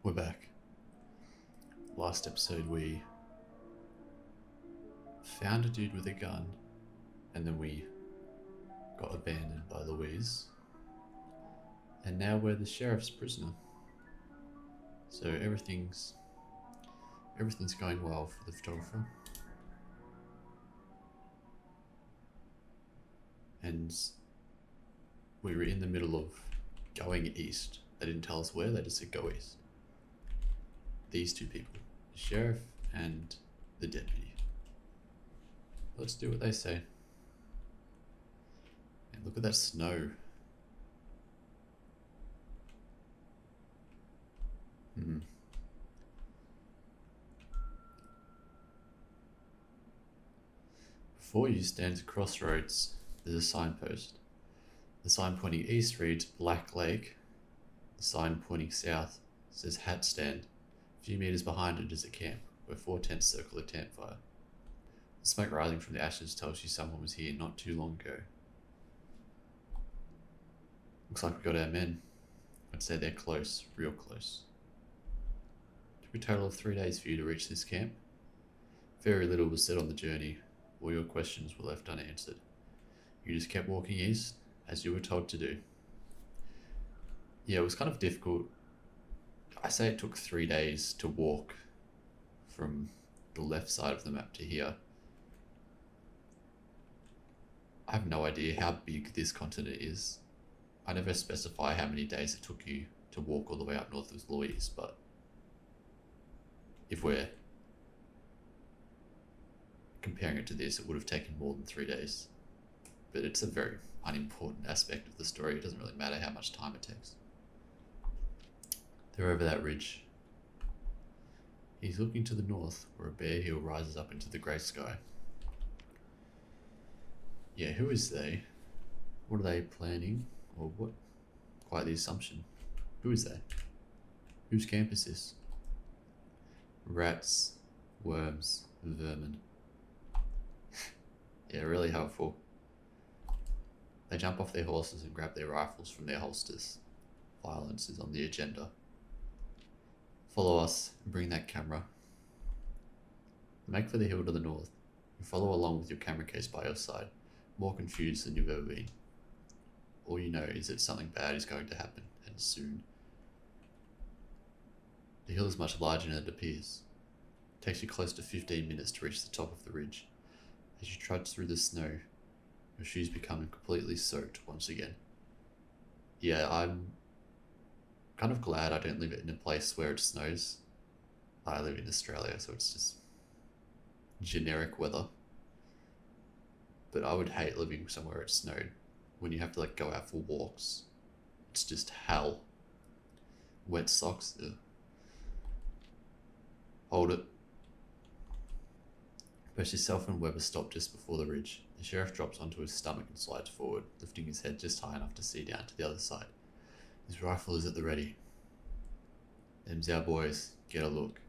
We're back. Last episode we found a dude with a gun and then we got abandoned by Louise. And now we're the sheriff's prisoner. So everything's going well for the photographer. And we were in the middle of going east. They didn't tell us where, they just said go east. These two people, the sheriff and the deputy. Let's do what they say. And look at that snow. Before you stands a crossroads. There's a signpost. The sign pointing east reads Black Lake. The sign pointing south says Hat Stand. A few meters behind it is a camp, where 4 tents circle a campfire. The smoke rising from the ashes tells you someone was here not too long ago. Looks like we got our men. I'd say they're close, real close. Took a total of 3 days for you to reach this camp. Very little was said on the journey. All your questions were left unanswered. You just kept walking east, as you were told to do. Yeah, it was kind of difficult. I say it took 3 days to walk from the left side of the map to here. I have no idea how big this continent is. I never specify how many days it took you to walk all the way up north with Louise, but if we're comparing it to this, it would have taken more than 3 days. But it's a very unimportant aspect of the story. It doesn't really matter how much time it takes. They're over that ridge. He's looking to the north, where a bare hill rises up into the grey sky. Yeah, who is they? What are they planning? Or what? Quite the assumption. Who is they? Whose camp is this? Rats, worms, vermin. Yeah, really helpful. They jump off their horses and grab their rifles from their holsters. Violence is on the agenda. Follow us and bring that camera. Make for the hill to the north. You follow along with your camera case by your side, more confused than you've ever been. All you know is that something bad is going to happen, and soon. The hill is much larger than it appears. It takes you close to 15 minutes to reach the top of the ridge. As you trudge through the snow, your shoes become completely soaked once again. Yeah, I'm kind of glad I don't live in a place where it snows. I live in Australia, so it's just generic weather. But I would hate living somewhere it snowed. When you have to go out for walks, it's just hell. Wet socks, ugh. Hold it. Both yourself and Weber stop just before the ridge. The sheriff drops onto his stomach and slides forward, lifting his head just high enough to see down to the other side. His rifle is at the ready. Them's our boys. Get a look.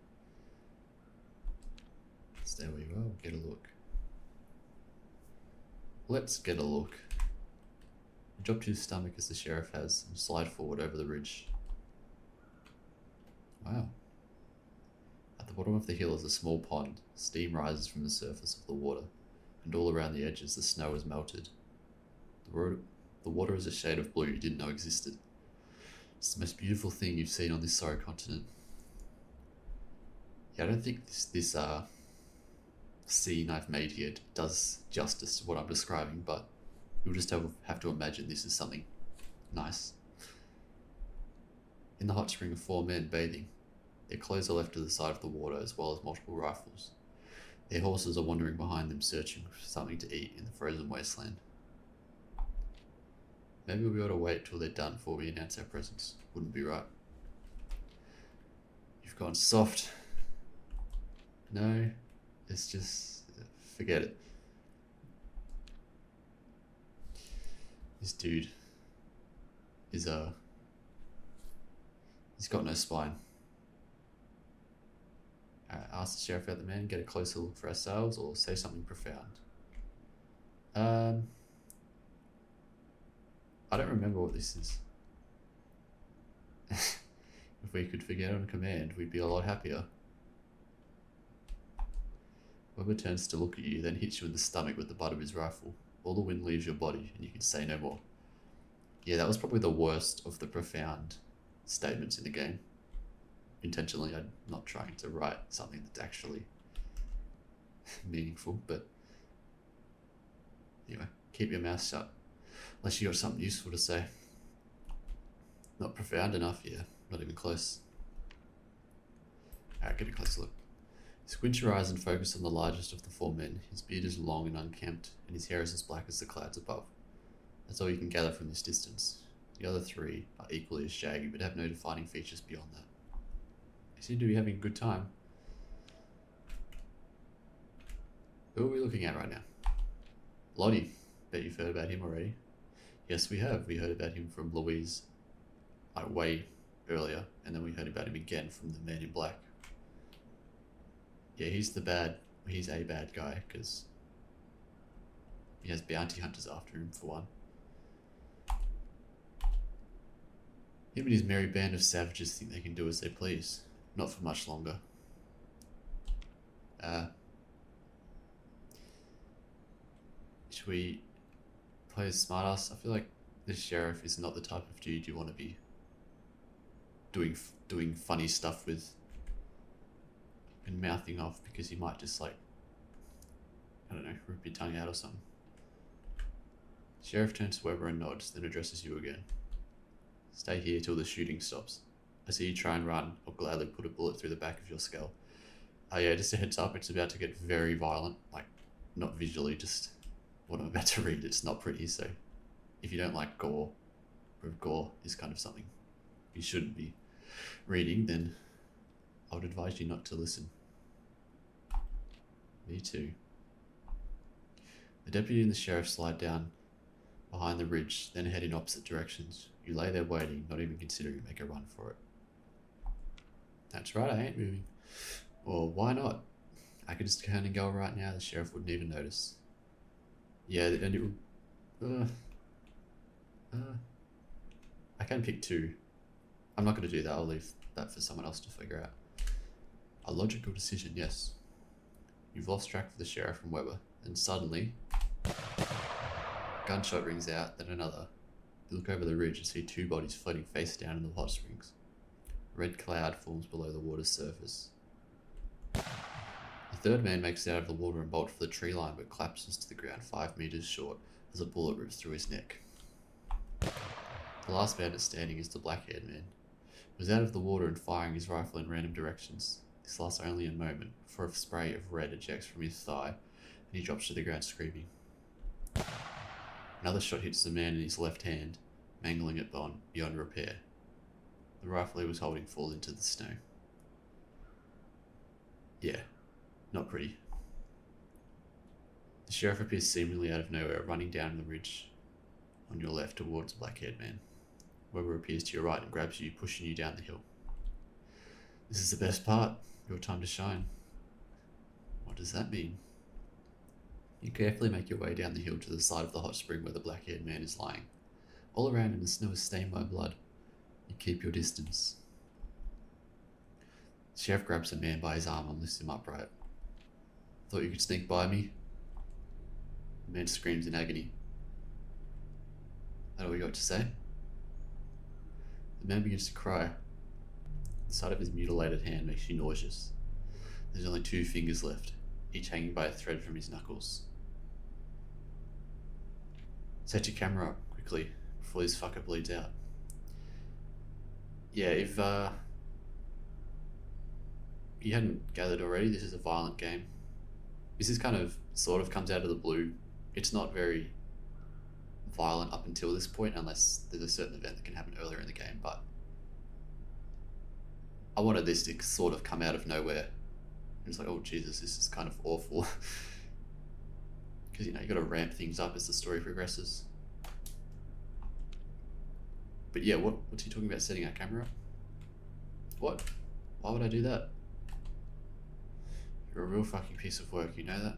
Stay where you are. Get a look. Let's get a look. Drop to his stomach as the sheriff has and slide forward over the ridge. Wow. At the bottom of the hill is a small pond. Steam rises from the surface of the water, and all around the edges the snow has melted. The water is a shade of blue you didn't know existed. It's the most beautiful thing you've seen on this sorry continent. Yeah, I don't think this scene I've made here does justice to what I'm describing, but you'll just have to imagine this is something nice. In the hot spring are 4 men bathing. Their clothes are left to the side of the water, as well as multiple rifles. Their horses are wandering behind them, searching for something to eat in the frozen wasteland. Maybe we ought to wait till they're done before we announce our presence. Wouldn't be right. You've gone soft. No, it's just... forget it. This dude is he's got no spine. Ask the sheriff about the man, get a closer look for ourselves, or say something profound. I don't remember what this is. If we could forget on command, we'd be a lot happier. Weber turns to look at you, then hits you in the stomach with the butt of his rifle. All the wind leaves your body, and you can say no more. Yeah, that was probably the worst of the profound statements in the game. Intentionally, I'm not trying to write something that's actually meaningful, but anyway, keep your mouth shut. Unless you got something useful to say. Not profound enough, yeah, not even close. Alright, get a close look. Squint your eyes and focus on the largest of the four men. His beard is long and unkempt, and his hair is as black as the clouds above. That's all you can gather from this distance. The other three are equally as shaggy, but have no defining features beyond that. They seem to be having a good time. Who are we looking at right now? Lottie. Bet you've heard about him already. Yes, we have. We heard about him from Louise way earlier, and then we heard about him again from the man in black. Yeah, he's a bad guy, because he has bounty hunters after him, for one. Him and his merry band of savages think they can do as they please. Not for much longer. Should we play as smartass? I feel like this sheriff is not the type of dude you want to be doing funny stuff with and mouthing off, because he might just, like, I don't know, rip your tongue out or something. Sheriff turns to Weber and nods, then addresses you again. Stay here till the shooting stops. I see you try and run. I'll gladly put a bullet through the back of your skull. Oh yeah, just a heads up, it's about to get very violent. Like, not visually, just what I'm about to read. It's not pretty, so if you don't like gore, or if gore is kind of something you shouldn't be reading, then I would advise you not to listen. Me too. The deputy and the sheriff slide down behind the ridge, then head in opposite directions. You lay there waiting, not even considering to make a run for it. That's right, I ain't moving. Well, why not? I could just turn and go right now, the sheriff wouldn't even notice. Yeah, and it would... I can pick two. I'm not going to do that, I'll leave that for someone else to figure out. A logical decision, yes. You've lost track of the sheriff and Weber, and suddenly... gunshot rings out, then another. You look over the ridge and see two bodies floating face down in the hot springs. A red cloud forms below the water's surface. The third man makes it out of the water and bolts for the tree line, but collapses to the ground 5 meters short as a bullet rips through his neck. The last bandit standing is the black-haired man. He was out of the water and firing his rifle in random directions. This lasts only a moment, before a spray of red ejects from his thigh, and he drops to the ground screaming. Another shot hits the man in his left hand, mangling it beyond repair. The rifle he was holding falls into the snow. Yeah, not pretty. The sheriff appears seemingly out of nowhere, running down the ridge on your left towards the black-haired man. Weber appears to your right and grabs you, pushing you down the hill. This is the best part. Your time to shine. What does that mean? You carefully make your way down the hill to the side of the hot spring where the black-haired man is lying. All around him the snow is stained by blood. You keep your distance. The sheriff grabs the man by his arm and lifts him upright. Thought you could sneak by me? The man screams in agony. That all you got to say? The man begins to cry. The sight of his mutilated hand makes you nauseous. There's only 2 fingers left, each hanging by a thread from his knuckles. Set your camera up, quickly, before this fucker bleeds out. Yeah, if you hadn't gathered already, this is a violent game. This is sort of comes out of the blue. It's not very violent up until this point, unless there's a certain event that can happen earlier in the game, but I wanted this to sort of come out of nowhere. It's like, oh Jesus, this is kind of awful. Because, you got to ramp things up as the story progresses. But yeah, what's he talking about setting our camera up? What? Why would I do that? You're a real fucking piece of work, you know that?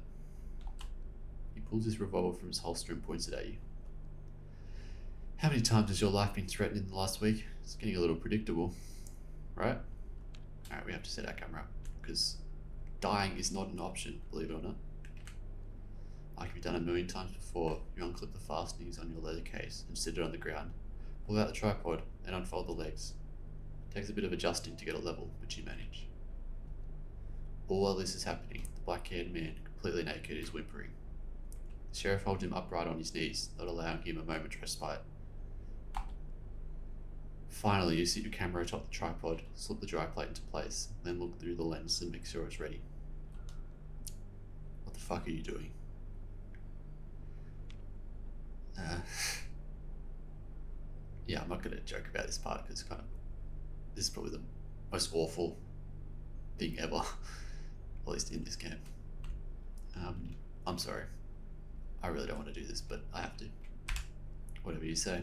He pulls his revolver from his holster and points it at you. How many times has your life been threatened in the last week? It's getting a little predictable. right? Alright, we have to set our camera up, because dying is not an option, believe it or not. Like you've done a million times before, you unclip the fastenings on your leather case and sit it on the ground. Pull out the tripod and unfold the legs. It takes a bit of adjusting to get a level, but you manage. All while this is happening, the black-haired man, completely naked, is whimpering. The sheriff holds him upright on his knees, not allowing him a moment's respite. Finally, you sit your camera atop the tripod, slip the dry plate into place, then look through the lens and make sure it's ready. What the fuck are you doing? Yeah, I'm not going to joke about this part because this is probably the most awful thing ever, at least in this game. I'm sorry. I really don't want to do this, but I have to. Whatever you say.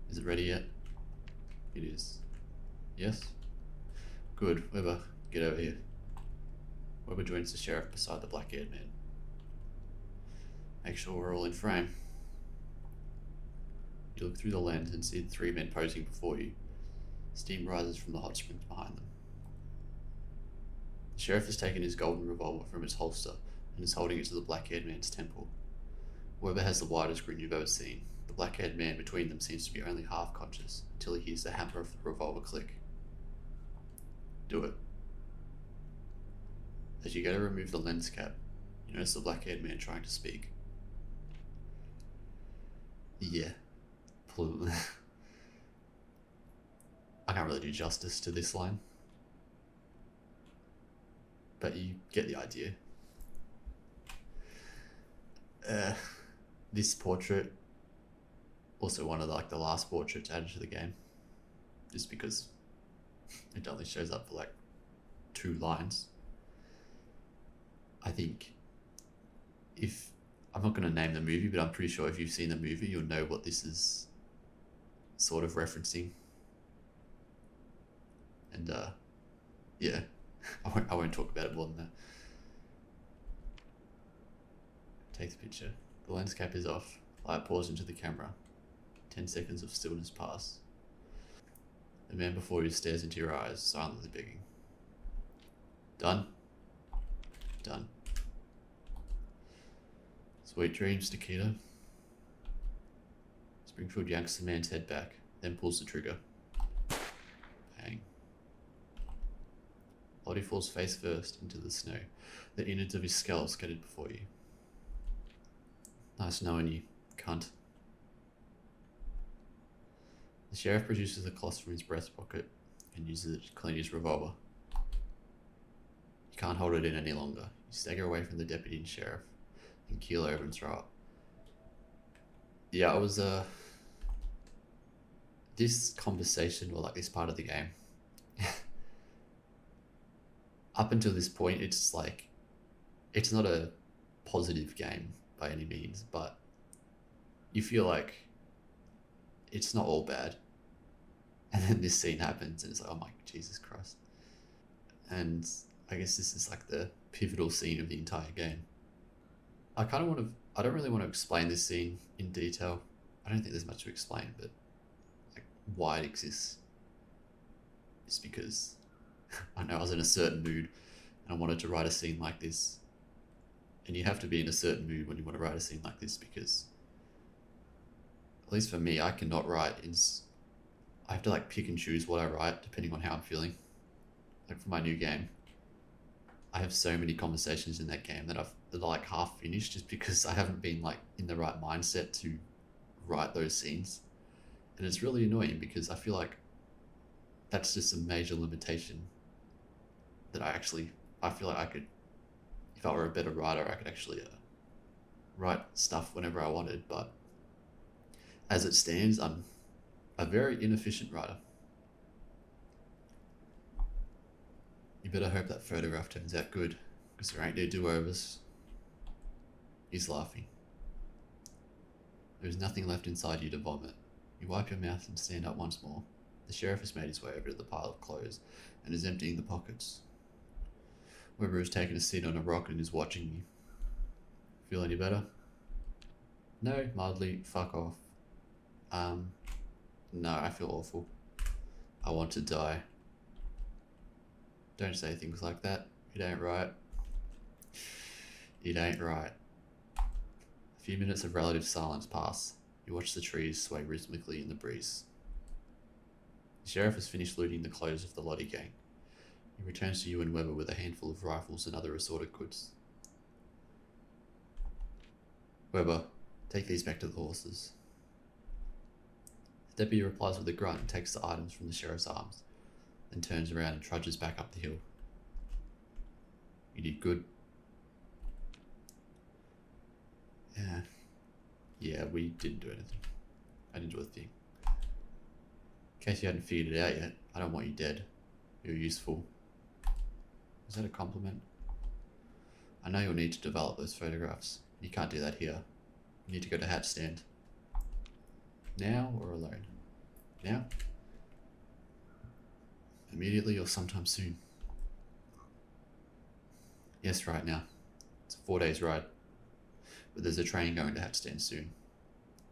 Is it ready yet? It is. Yes? Good. Weber, get over here. Weber joins the sheriff beside the black-haired man. Make sure we're all in frame. You look through the lens and see the three men posing before you. Steam rises from the hot springs behind them. The sheriff has taken his golden revolver from its holster and is holding it to the black-haired man's temple. Weber has the widest grin you've ever seen. The black-haired man between them seems to be only half conscious until he hears the hammer of the revolver click. Do it. As you go to remove the lens cap, you notice the black-haired man trying to speak. Yeah. I can't really do justice to this line, but you get the idea. This portrait, also one of the last portraits added to the game, just because it only shows up for like 2 lines. I think if I'm not going to name the movie, but I'm pretty sure if you've seen the movie, you'll know what this is sort of referencing. And yeah, I won't talk about it more than that. Take the picture. The lens cap is off. Light pours into the camera. 10 seconds of stillness pass. The man before you stares into your eyes, silently begging. Done? Done. Sweet dreams, Nikita. Springfield yanks the man's head back, then pulls the trigger. Bang. Body falls face first into the snow, the innards of his skull scattered before you. Nice knowing you, cunt. The sheriff produces a cloth from his breast pocket and uses it to clean his revolver. You can't hold it in any longer. You stagger away from the deputy and sheriff and keel over and throw up. Yeah, I was this conversation, or this part of the game, up until this point, it's it's not a positive game by any means, but you feel like it's not all bad. And then this scene happens and it's like, oh my Jesus Christ. And I guess this is the pivotal scene of the entire game. I don't really want to explain this scene in detail. I don't think there's much to explain, but why it exists is because I know I was in a certain mood and I wanted to write a scene like this. And you have to be in a certain mood when you want to write a scene like this, because at least for me, I cannot write I have to pick and choose what I write depending on how I'm feeling. For my new game, I have so many conversations in that game that are half finished just because I haven't been in the right mindset to write those scenes. And it's really annoying because I feel like that's just a major limitation that I feel like I could, if I were a better writer, I could actually write stuff whenever I wanted. But as it stands, I'm a very inefficient writer. You better hope that photograph turns out good, because there ain't no do-overs. He's laughing. There is nothing left inside you to vomit. You wipe your mouth and stand up once more. The sheriff has made his way over to the pile of clothes and is emptying the pockets. Weber has taken a seat on a rock and is watching you. Feel any better? No, mildly. Fuck off. No, I feel awful. I want to die. Don't say things like that. It ain't right. It ain't right. A few minutes of relative silence pass. You watch the trees sway rhythmically in the breeze. The sheriff has finished looting the clothes of the Lottie gang. He returns to you and Weber with a handful of rifles and other assorted goods. Weber, take these back to the horses. The deputy replies with a grunt and takes the items from the sheriff's arms, then turns around and trudges back up the hill. You did good. Yeah, we didn't do anything. I didn't do a thing. In case you hadn't figured it out yet, I don't want you dead. You're useful. Is that a compliment? I know you'll need to develop those photographs. You can't do that here. You need to go to Hat Stand. Now or alone? Now? Immediately or sometime soon? Yes, right now. It's a 4 days ride. But there's a train going to Hat Stand soon.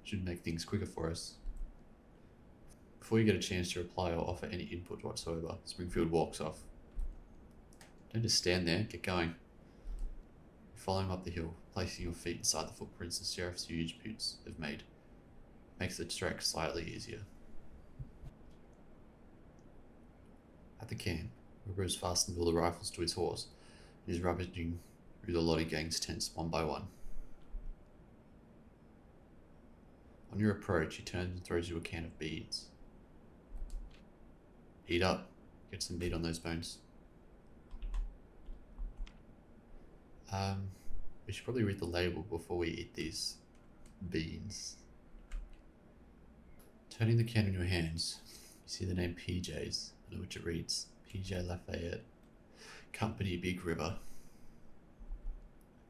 Should make things quicker for us. Before you get a chance to reply or offer any input whatsoever, Springfield walks off. Don't just stand there, get going. You're following up the hill, placing your feet inside the footprints the sheriff's huge boots have made. Makes the trek slightly easier. At the camp, Weber has fastened all the rifles to his horse and is rummaging through the Lottie gang's tents one by one. On your approach, he turns and throws you a can of beads. Eat up. Get some meat on those bones. We should probably read the label before we eat these beans. Turning the can in your hands, you see the name PJ's, under which it reads, PJ Lafayette, Company Big River.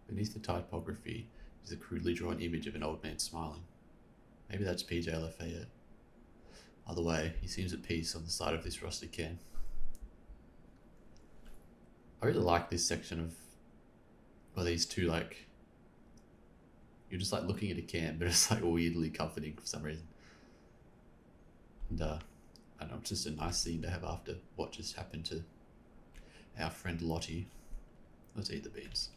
Beneath the typography is a crudely drawn image of an old man smiling. Maybe that's PJ Lafayette. Either way, he seems at peace on the side of this rusty can. I really like this section of, well, these two, like, you're just like looking at a can, but it's like weirdly comforting for some reason. And I don't know, it's just a nice scene to have after what just happened to our friend Lottie. Let's eat the beans.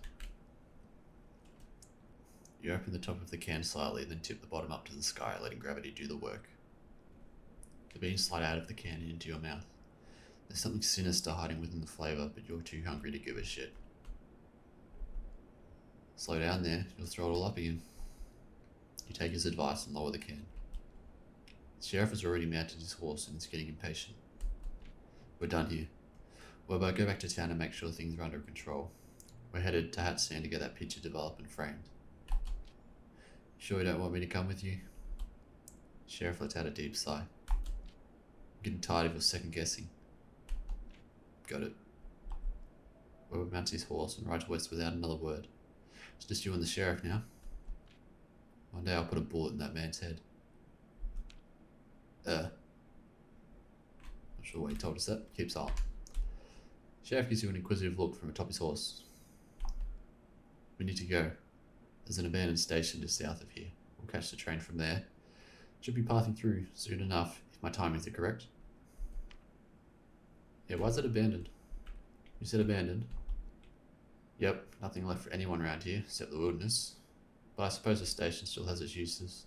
You open the top of the can slightly, then tip the bottom up to the sky, letting gravity do the work. The beans slide out of the can and into your mouth. There's something sinister hiding within the flavour, but you're too hungry to give a shit. Slow down there, you'll throw it all up again. You take his advice and lower the can. The sheriff has already mounted his horse and is getting impatient. We're done here. Weber, go back to town and make sure things are under control. We're headed to Hat Stand to get that picture developed and framed. Sure you don't want me to come with you? The sheriff lets out a deep sigh. I'm getting tired of your second guessing. Got it. Weber mounts his horse and rides west without another word. It's just you and the sheriff now. One day I'll put a bullet in that man's head. Not sure why he told us that. Keep silent. Sheriff gives you an inquisitive look from atop his horse. We need to go. There's an abandoned station just south of here. We'll catch the train from there. Should be passing through soon enough, if my timings are correct. Yeah, why is it abandoned? You said abandoned? Yep, nothing left for anyone around here, except the wilderness. But I suppose the station still has its uses.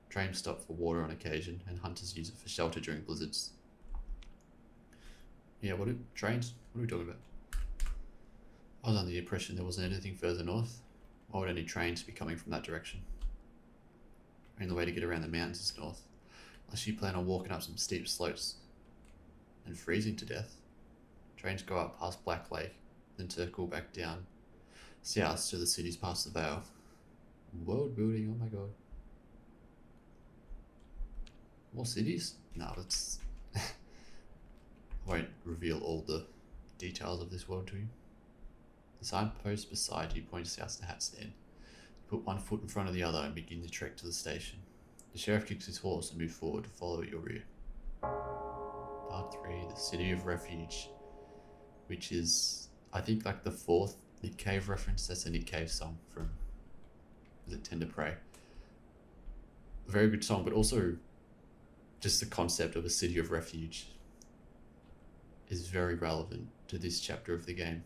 Trains stop for water on occasion, and hunters use it for shelter during blizzards. Yeah, trains? What are we talking about? I was under the impression there wasn't anything further north. Why would any trains be coming from that direction? The only way to get around the mountains is north. Unless you plan on walking up some steep slopes and freezing to death. Trains go up past Black Lake, then circle back down south to the cities past the Vale. World building, oh my god. More cities? No, it's... I won't reveal all the details of this world to you. The signpost beside you points south to Hat Stand. You put one foot in front of the other and begin the trek to the station. The sheriff kicks his horse and moves forward to follow at your rear. Part 3, the City of Refuge, which is, I think, like the 4th Nick Cave reference. That's a Nick Cave song from, is it Tender Prey? A very good song, but also just the concept of a city of refuge. is very relevant to this chapter of the game.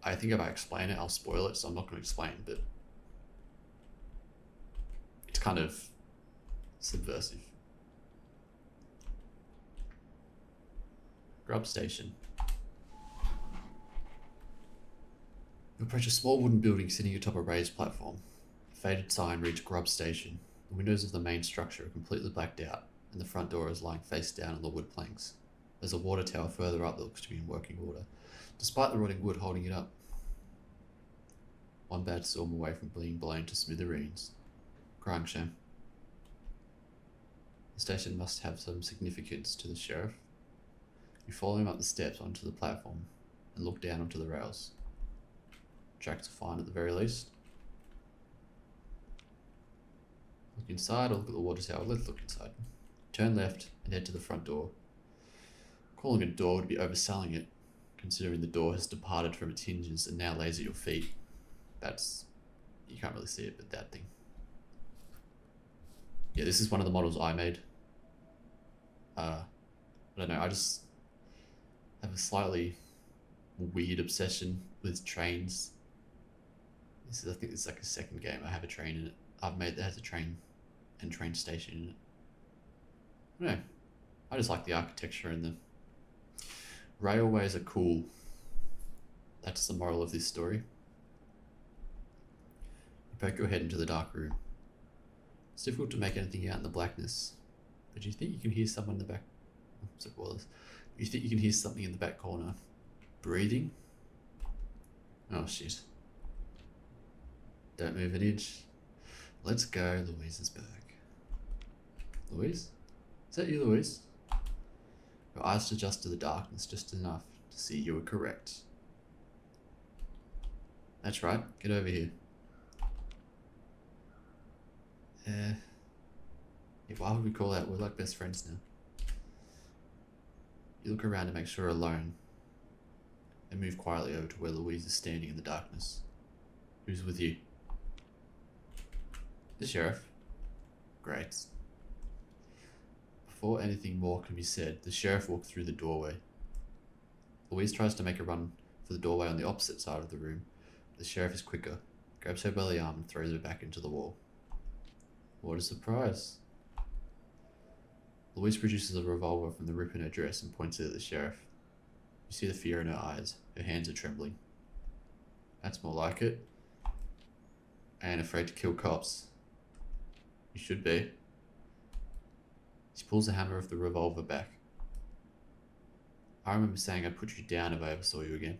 I think if I explain it, I'll spoil it, so I'm not going to explain, but it's kind of subversive. Grub station. You approach a small wooden building sitting atop a raised platform. A faded sign reads Grub Station. The windows of the main structure are completely blacked out, and the front door is lying face down on the wood planks. There's a water tower further up that looks to be in working order, despite the rotting wood holding it up. One bad storm away from being blown to smithereens. Crying shame. The station must have some significance to the sheriff. You follow him up the steps onto the platform and look down onto the rails. Tracks are fine at the very least. Look inside or look at the water tower. Let's look inside. Turn left and head to the front door. Calling it a door would be overselling it, considering the door has departed from its hinges and now lays at your feet. That's... you can't really see it, but that thing. Yeah, this is one of the models I made. I don't know, I just have a slightly weird obsession with trains. I think it's like a second game I have a train in it. I've made that has a train and train station in it. I don't know. I just like the architecture and the railways are cool. That's the moral of this story. You poke your head into the dark room. It's difficult to make anything out in the blackness, but you think you can hear someone in the back. You think you can hear something in the back corner. Breathing? Oh shit. Don't move an inch. Let's go, Louise is back. Louise? Is that you, Louise? Your eyes adjust to the darkness just enough to see you were correct. That's right, get over here. Yeah, why would we call out? We're like best friends now. You look around to make sure you're alone and move quietly over to where Louise is standing in the darkness. Who's with you? The sheriff. Great. Before anything more can be said, the sheriff walks through the doorway. Louise tries to make a run for the doorway on the opposite side of the room. The sheriff is quicker, grabs her by the arm and throws her back into the wall. What a surprise. Louise produces a revolver from the rip in her dress and points it at the sheriff. You see the fear in her eyes. Her hands are trembling. That's more like it. And afraid to kill cops. You should be. She pulls the hammer of the revolver back. I remember saying I'd put you down if I ever saw you again.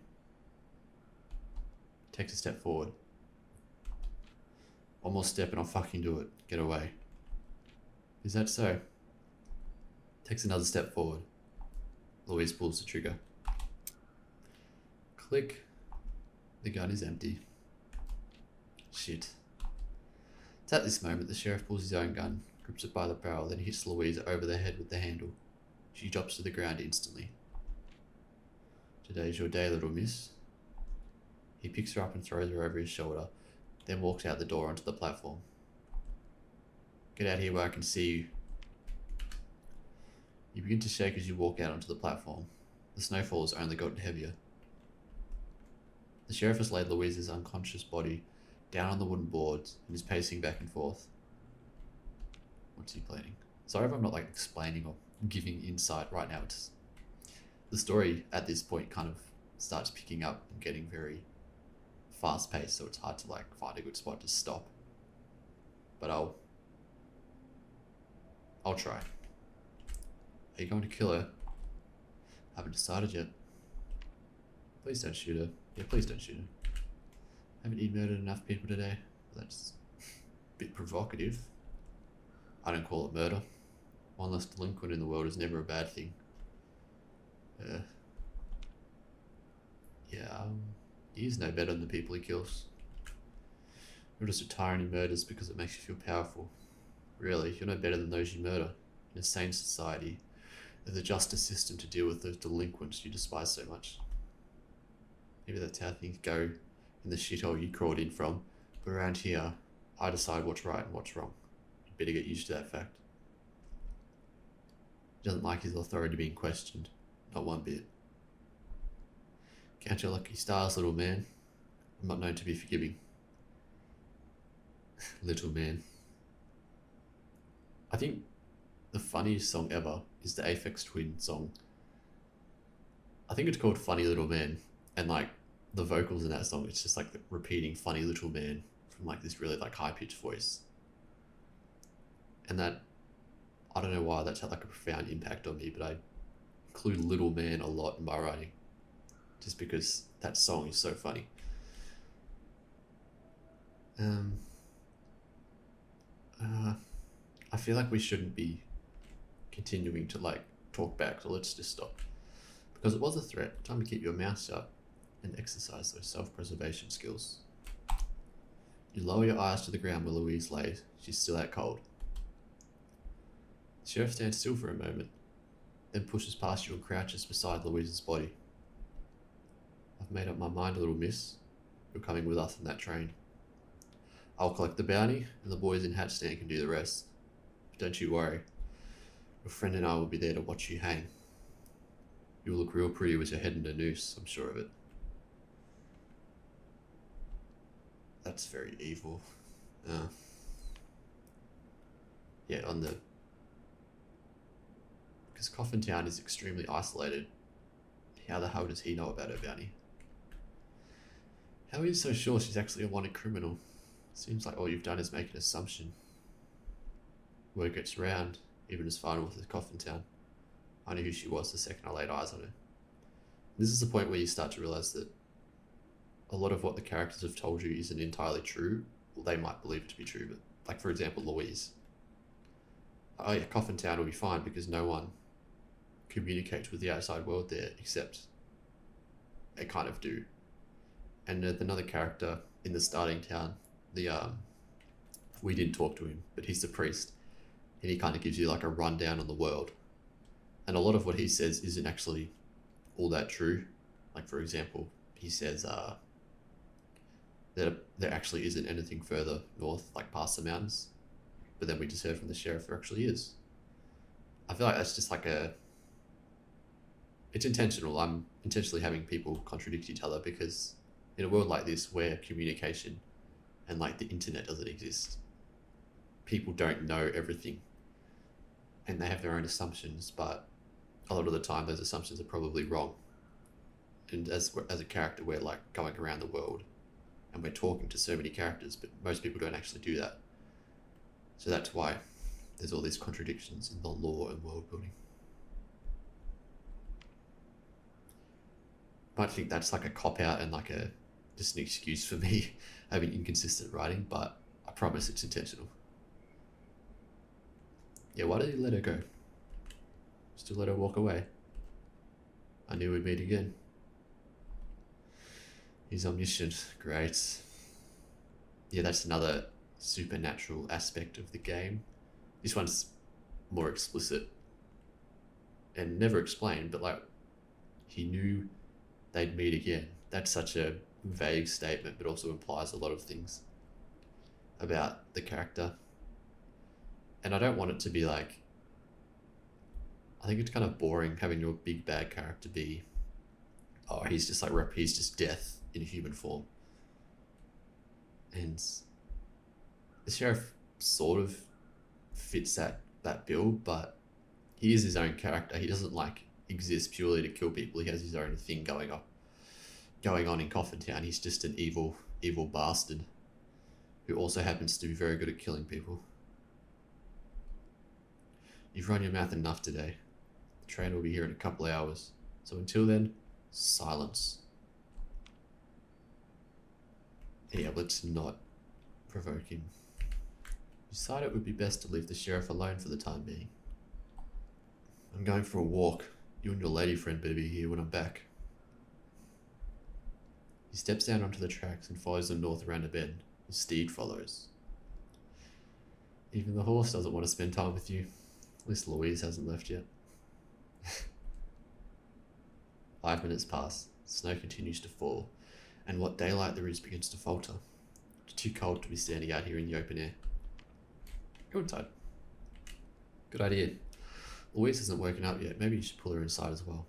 Takes a step forward. One more step and I'll fucking do it. Get away. Is that so? Takes another step forward. Louise pulls the trigger. Click. The gun is empty. Shit. It's at this moment the sheriff pulls his own gun, grips it by the barrel, then hits Louise over the head with the handle. She drops to the ground instantly. Today's your day, little miss. He picks her up and throws her over his shoulder, then walks out the door onto the platform. Get out here where I can see you. You begin to shake as you walk out onto the platform. The snowfall has only gotten heavier. The sheriff has laid Louise's unconscious body down on the wooden boards and is pacing back and forth. What's he planning? Sorry if I'm not like explaining or giving insight right now. It's the story at this point kind of starts picking up and getting very fast paced, so it's hard to like find a good spot to stop. But I'll try. Are you going to kill her? I haven't decided yet. Please don't shoot her. Yeah, please don't shoot her. Haven't you murdered enough people today? That's a bit provocative. I don't call it murder. One less delinquent in the world is never a bad thing. He's no better than the people he kills. You're just a tyrant who murders because it makes you feel powerful. Really, you're no better than those you murder. In a sane society, there's a justice system to deal with those delinquents you despise so much. Maybe that's how things go in the shithole you crawled in from, but around here, I decide what's right and what's wrong. You better get used to that fact. He doesn't like his authority being questioned, not one bit. Count your lucky stars, little man. I'm not known to be forgiving. Little man. I think the funniest song ever is the Aphex Twin song. I think it's called Funny Little Man, and like the vocals in that song, it's just like the repeating Funny Little Man from like this really like high-pitched voice. And that, I don't know why that's had like a profound impact on me, but I include Little Man a lot in my writing just because that song is so funny. I feel like we shouldn't be continuing to like talk back, so let's just stop. Because it was a threat. Time to keep your mouth shut and exercise those self-preservation skills. You lower your eyes to the ground where Louise lays. She's still out cold. The sheriff stands still for a moment, then pushes past you and crouches beside Louise's body. I've made up my mind, little miss. You're coming with us on that train. I'll collect the bounty, and the boys in Hatstand can do the rest. But don't you worry. Your friend and I will be there to watch you hang. You'll look real pretty with your head in a noose, I'm sure of it. That's very evil. Yeah, on the... Because Coffin Town is extremely isolated. How the hell does he know about her bounty? How are you so sure she's actually a wanted criminal? Seems like all you've done is make an assumption. Word gets round, even as far north as Coffin Town. I knew who she was the second I laid eyes on her. This is the point where you start to realise that a lot of what the characters have told you isn't entirely true. Well, they might believe it to be true, but like for example, Louise. Oh yeah, Coffin Town will be fine because no one communicates with the outside world there except they kind of do. And another character in the starting town, we didn't talk to him, but he's the priest, and he kind of gives you like a rundown on the world. And a lot of what he says isn't actually all that true. Like for example, he says that there actually isn't anything further north, like past the mountains. But then we just heard from the sheriff there actually is. I feel like that's just like it's intentional. I'm intentionally having people contradict each other because in a world like this where communication and like the internet doesn't exist, people don't know everything and they have their own assumptions, but a lot of the time those assumptions are probably wrong. And as a character, we're like going around the world and we're talking to so many characters, but most people don't actually do that. So that's why there's all these contradictions in the lore and world building. Might think that's like a cop-out and like just an excuse for me having inconsistent writing, but I promise it's intentional. Yeah, why did he let her go? Still let her walk away. I knew we'd meet again. He's omniscient. Great. Yeah, that's another supernatural aspect of the game. This one's more explicit and never explained, but like he knew they'd meet again. That's such a vague statement, but also implies a lot of things about the character. And I don't want it to be like, I think it's kind of boring having your big bad character be, oh, he's just like he's just death in a human form. And the sheriff sort of fits that bill, but he is his own character. He doesn't like exist purely to kill people. He has his own thing going on in Coffin Town. He's just an evil bastard who also happens to be very good at killing people. You've run your mouth enough today. The train will be here in a couple of hours. So until then, silence. Yeah, let's not provoke him. You decided it would be best to leave the sheriff alone for the time being. I'm going for a walk. You and your lady friend better be here when I'm back. He steps down onto the tracks and follows them north around a bend. The steed follows. Even the horse doesn't want to spend time with you. At least Louise hasn't left yet. 5 minutes pass. Snow continues to fall, and what daylight there is begins to falter. It's too cold to be standing out here in the open air. Go inside. Good idea. Louise isn't woken up yet. Maybe you should pull her inside as well.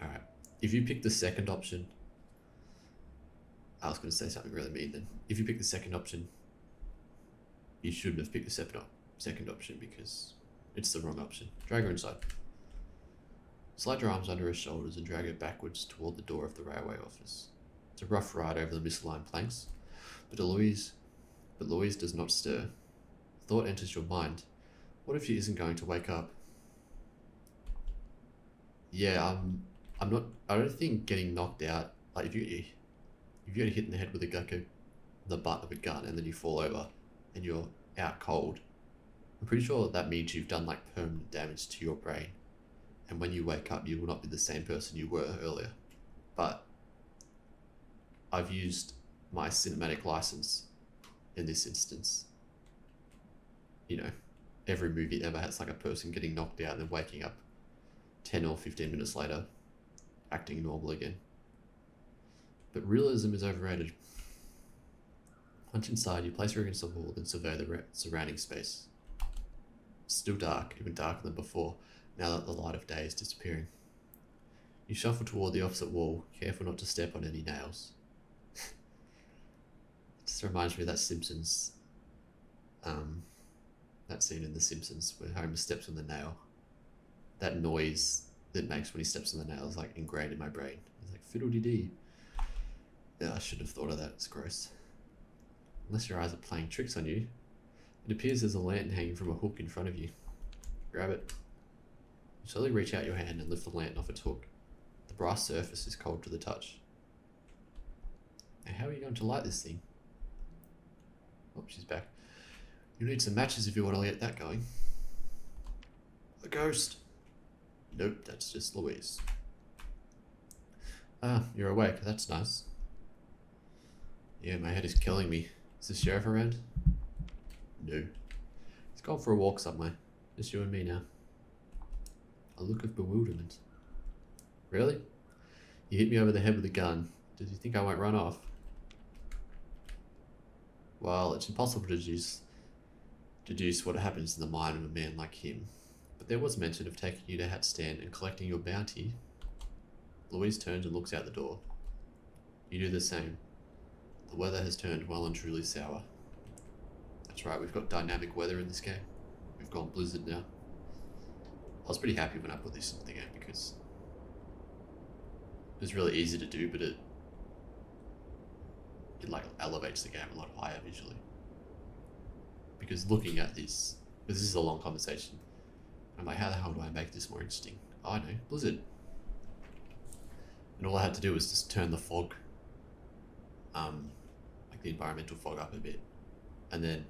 Alright. If you pick the second option... I was going to say something really mean then. If you pick the second option, you shouldn't have picked the second option because it's the wrong option. Drag her inside. Slide your arms under her shoulders and drag her backwards toward the door of the railway office. It's a rough ride over the misaligned planks, but Louise does not stir. Thought enters your mind. What if she isn't going to wake up? Yeah, I don't think getting knocked out, like if you get hit in the head with the butt of a gun and then you fall over and you're out cold, I'm pretty sure that means you've done like permanent damage to your brain. And when you wake up, you will not be the same person you were earlier. But I've used my cinematic license in this instance. You know, every movie ever has like a person getting knocked out and then waking up 10 or 15 minutes later, acting normal again. But realism is overrated. Once inside, you place her against the wall, then survey the surrounding space. It's still dark, even darker than before, now that the light of day is disappearing. You shuffle toward the opposite wall, careful not to step on any nails. It just reminds me of that Simpsons, that scene in The Simpsons where Homer steps on the nail. That noise that makes when he steps on the nail is like ingrained in my brain. It's like fiddle-dee-dee. Yeah, I should have thought of that. It's gross. Unless your eyes are playing tricks on you, it appears there's a lantern hanging from a hook in front of you. Grab it. You slowly reach out your hand and lift the lantern off its hook. The brass surface is cold to the touch. Now, how are you going to light this thing? Oh, she's back. You'll need some matches if you want to get that going. A ghost. Nope, that's just Louise. Ah, you're awake. That's nice. Yeah, my head is killing me. Is the sheriff around? No. He's gone for a walk somewhere. Just you and me now. A look of bewilderment. Really? You hit me over the head with a gun. Did you think I won't run off? Well, it's impossible to deduce what happens in the mind of a man like him. But there was mention of taking you to Hat Stand and collecting your bounty. Louise turns and looks out the door. You do the same. The weather has turned well and truly sour. That's right, we've got dynamic weather in this game. We've gone blizzard now. I was pretty happy when I put this into the game because it was really easy to do, but it like elevates the game a lot higher visually. Because looking at this is a long conversation. I'm like, how the hell do I make this more interesting? Oh, I know, blizzard. And all I had to do was just turn the fog, like the environmental fog up a bit, and then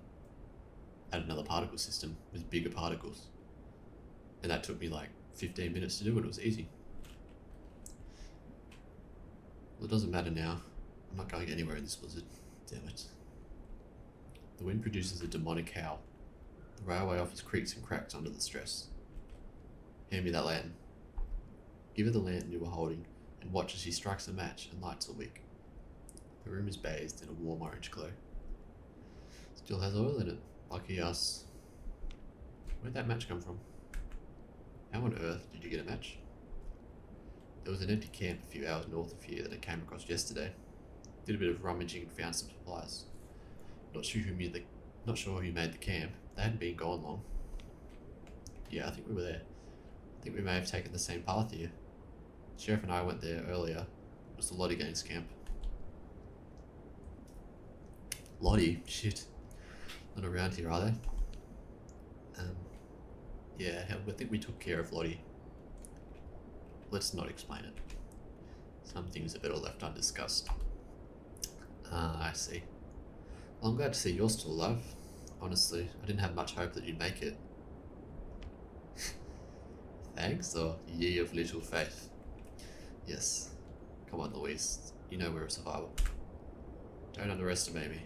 add another particle system with bigger particles. And that took me like 15 minutes to do it. It was easy. Well, it doesn't matter now. I'm not going anywhere in this blizzard. Damn it. The wind produces a demonic howl. The railway office creaks and cracks under the stress. Hand me that lantern. Give her the lantern you were holding and watch as she strikes a match and lights a wick. The room is bathed in a warm orange glow. Still has oil in it. Lucky us. Where'd that match come from? How on earth did you get a match? There was an empty camp a few hours north of here that I came across yesterday. Did a bit of rummaging and found some supplies. Not sure who made the camp. They hadn't been gone long. Yeah, I think we were there. I think we may have taken the same path here. Sheriff and I went there earlier. It was the Lottie Gang's camp. Lottie? Shit. Not around here, are they? Yeah, I think we took care of Lottie. Let's not explain it. Some things are better left undiscussed. I see. Well, I'm glad to see you're still alive. Honestly, I didn't have much hope that you'd make it. Thanks, or ye of little faith? Yes. Come on, Louise. You know we're a survivor. Don't underestimate me.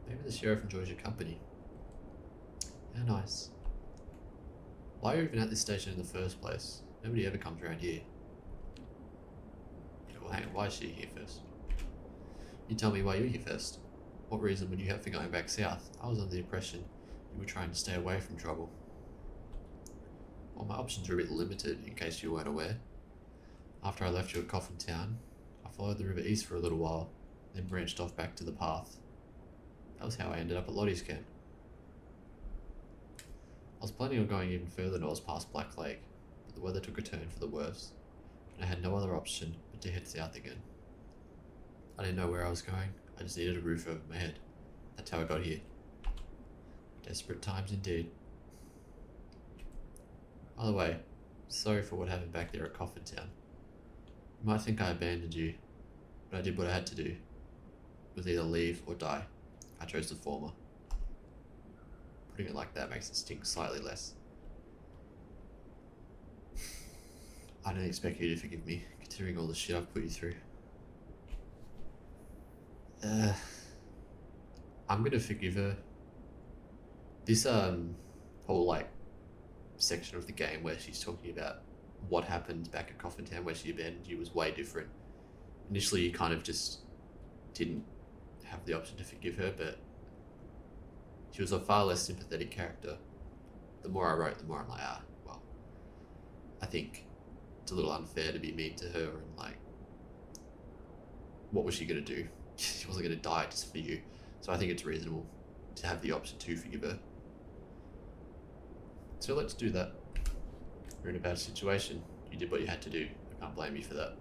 Maybe the sheriff enjoys your company. How nice. Why are you even at this station in the first place? Nobody ever comes around here. Yeah, well, hang on, why is she here first? You tell me why you're here first. What reason would you have for going back south? I was under the impression You were trying to stay away from trouble. Well, my options are a bit limited, in case you weren't aware. After I left you at Coffin Town, I followed the river east for a little while, then branched off back to the path. That was how I ended up at Lottie's camp. I was planning on going even further north past Black Lake, but the weather took a turn for the worse, and I had no other option but to head south again. I didn't know where I was going, I just needed a roof over my head. That's how I got here. Desperate times indeed. By the way, sorry for what happened back there at Coffin Town. You might think I abandoned you, but I did what I had to do. It was either leave or die. I chose the former. Putting it like that makes it sting slightly less. I didn't expect you to forgive me, considering all the shit I've put you through. I'm gonna forgive her. This whole like section of the game where she's talking about what happened back at Coffin Town where she abandoned you was way different. Initially you kind of just didn't have the option to forgive her, but she was a far less sympathetic character. The more I wrote, the more I'm like, well, I think it's a little unfair to be mean to her and like, what was she gonna do? She wasn't gonna die just for you. So I think it's reasonable to have the option to forgive her. So let's do that. You're in a bad situation. You did what you had to do. I can't blame you for that.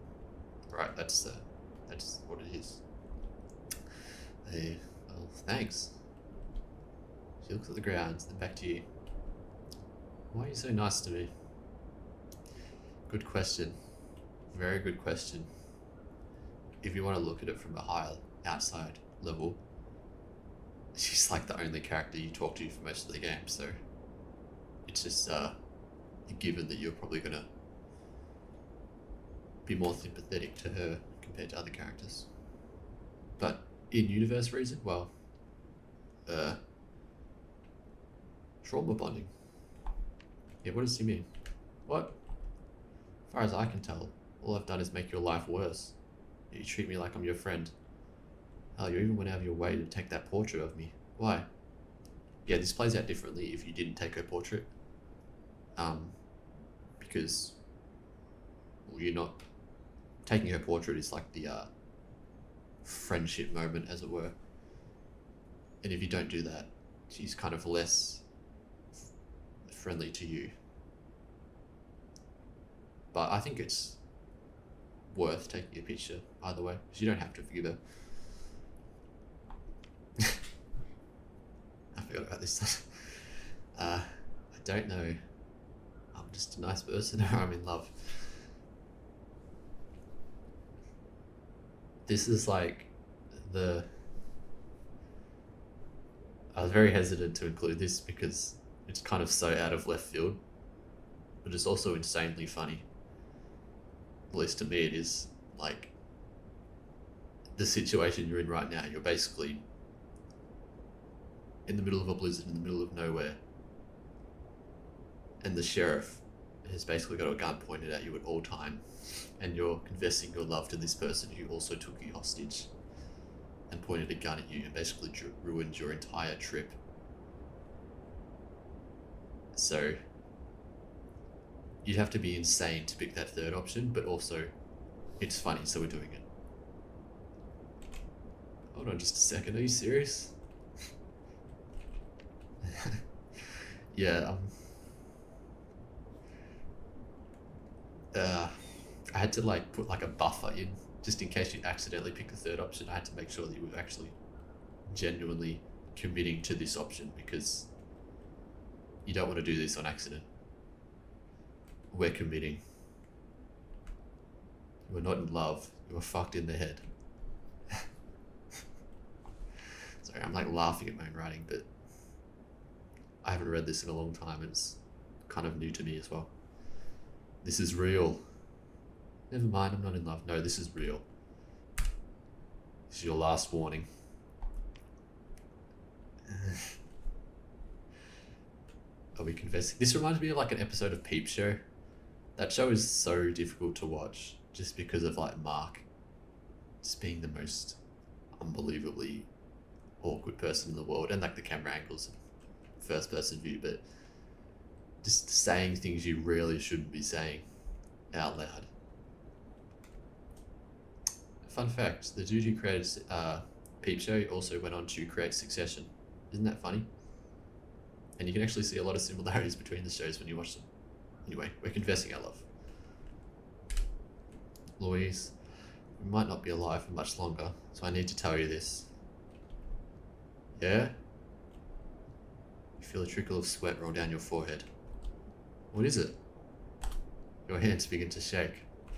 Right, that's what it is. Hey, well, thanks. She looks at the ground, then back to you. Why are you so nice to me? Good question. Very good question. If you want to look at it from a higher, outside level, she's like the only character you talk to for most of the game, so it's just a given that you're probably gonna be more sympathetic to her compared to other characters. But in universe reason, well, trauma bonding. Yeah, what does he mean? What? As far as I can tell, all I've done is make your life worse. You treat me like I'm your friend. Hell, you even went out of your way to take that portrait of me. Why? Yeah, this plays out differently if you didn't take her portrait. Because, well, you're not... Taking her portrait is like the friendship moment, as it were. And if you don't do that, she's kind of less friendly to you. But I think it's worth taking a picture either way, because you don't have to forgive her. I forgot about this. I don't know. I'm just a nice person or I'm in love. This is like I was very hesitant to include this because it's kind of so out of left field, but it's also insanely funny. At least to me it is. Like, the situation you're in right now, you're basically in the middle of a blizzard in the middle of nowhere, and the sheriff has basically got a gun pointed at you at all time, and you're confessing your love to this person who also took you hostage and pointed a gun at you and basically ruined your entire trip. So you'd have to be insane to pick that third option, but also it's funny, so we're doing it. Hold on just a second, are you serious? Yeah, I had to like put like a buffer in just in case you accidentally pick the third option. I had to make sure that you were actually genuinely committing to this option, because you don't want to do this on accident. We're committing. We're not in love. You were fucked in the head. Sorry, I'm like laughing at my own writing, but I haven't read this in a long time and it's kind of new to me as well. This is real. Never mind, I'm not in love. No, this is real. This is your last warning. Are we confessing? This reminds me of like an episode of Peep Show. That show is so difficult to watch just because of like Mark just being the most unbelievably awkward person in the world, and like the camera angles first person view, but just saying things you really shouldn't be saying out loud. Fun fact, the dude who created Peep Show also went on to create Succession. Isn't that funny? And you can actually see a lot of similarities between the shows when you watch them. Anyway, we're confessing our love. Louise, we might not be alive for much longer, so I need to tell you this. Yeah? You feel a trickle of sweat roll down your forehead. What is it? Your hands begin to shake.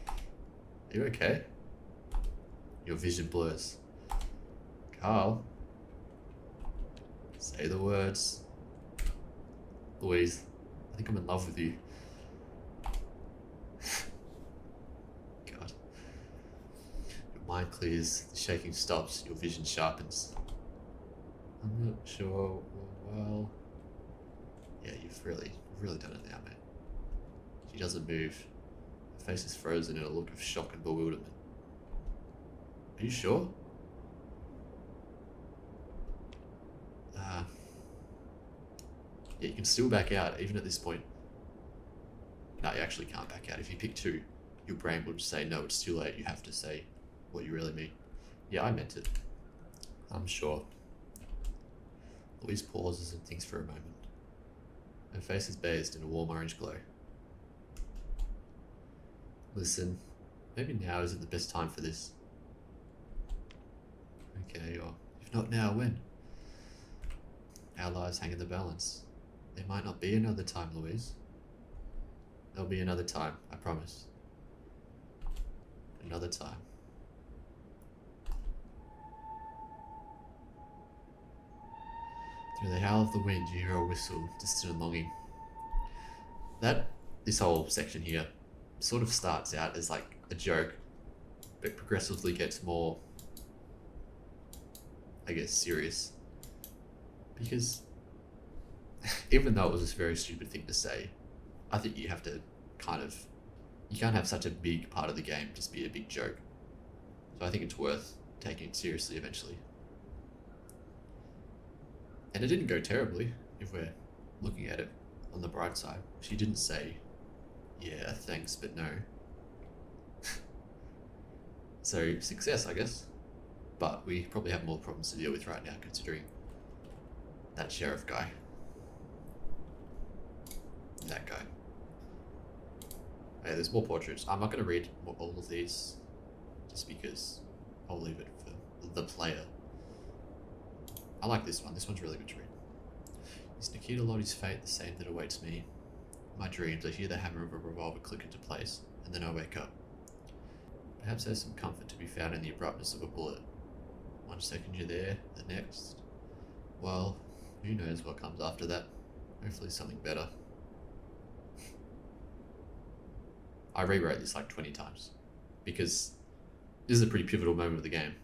Are you okay? Your vision blurs. Carl? Say the words. Louise, I think I'm in love with you. God. Your mind clears, the shaking stops, your vision sharpens. I'm not sure, well... Yeah, you've really done it now, mate. She doesn't move. Her face is frozen in a look of shock and bewilderment. Are you sure? Yeah, you can still back out, even at this point. No, you actually can't back out. If you pick 2, your brain will just say, no, it's too late. You have to say what you really mean. Yeah, I meant it. I'm sure. Louise pauses and thinks for a moment. Her face is bathed in a warm orange glow. Listen, maybe now isn't the best time for this. Okay, or if not now, when? Our lives hang in the balance. There might not be another time, Louise. There'll be another time, I promise. Another time. Through the howl of the wind, you hear a whistle, distant and longing. This whole section here sort of starts out as like a joke, but progressively gets more, I guess, serious. Because even though it was a very stupid thing to say, I think you have to you can't have such a big part of the game just be a big joke. So I think it's worth taking it seriously eventually. And it didn't go terribly, if we're looking at it on the bright side. She didn't say, yeah, thanks, but no. So, success, I guess. But we probably have more problems to deal with right now, considering that sheriff guy. That guy. Hey, there's more portraits. I'm not going to read all of these, just because I'll leave it for the player. I like this one. This one's really good to read. Is Nikita Lottie's fate the same that awaits me? In my dreams, I hear the hammer of a revolver click into place, and then I wake up. Perhaps there's some comfort to be found in the abruptness of a bullet. 1 second you're there, the next... Well, who knows what comes after that. Hopefully something better. I rewrote this like 20 times, because this is a pretty pivotal moment of the game.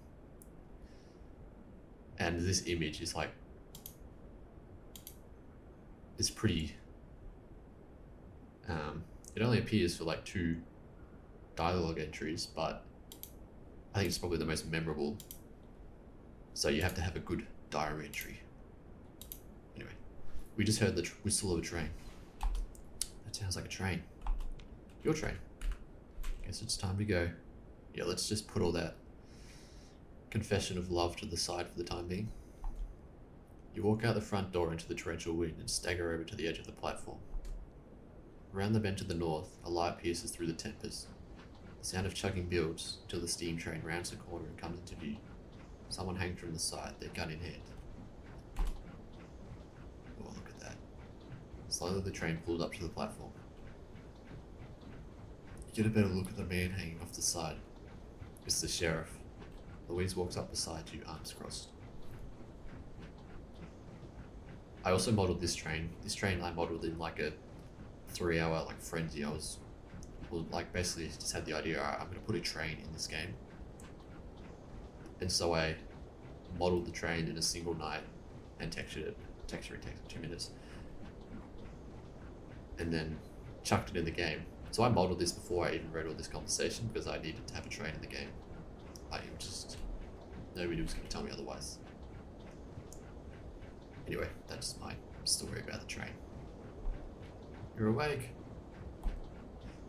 And this image is like, it's pretty, it only appears for like 2 dialogue entries, but I think it's probably the most memorable. So you have to have a good diary entry. Anyway, we just heard the whistle of a train. That sounds like a train. Your train. Guess it's time to go. Yeah, let's just put all that confession of love to the side for the time being. You walk out the front door into the torrential wind and stagger over to the edge of the platform. Around the bend to the north, a light pierces through the tempest. The sound of chugging builds until the steam train rounds the corner and comes into view. Someone hangs from the side, their gun in hand. Oh, look at that. Slowly the train pulls up to the platform. You get a better look at the man hanging off the side. It's the sheriff. Louise walks up beside you, arms crossed. I also modelled this train. This train I modelled in like a 3-hour like frenzy. I was like basically just had the idea, alright, I'm going to put a train in this game. And so I modelled the train in a single night and textured it. Texturing takes 2 minutes. And then chucked it in the game. So I modelled this before I even read all this conversation because I needed to have a train in the game. Nobody was going to tell me otherwise. Anyway, that's my story about the train. You're awake.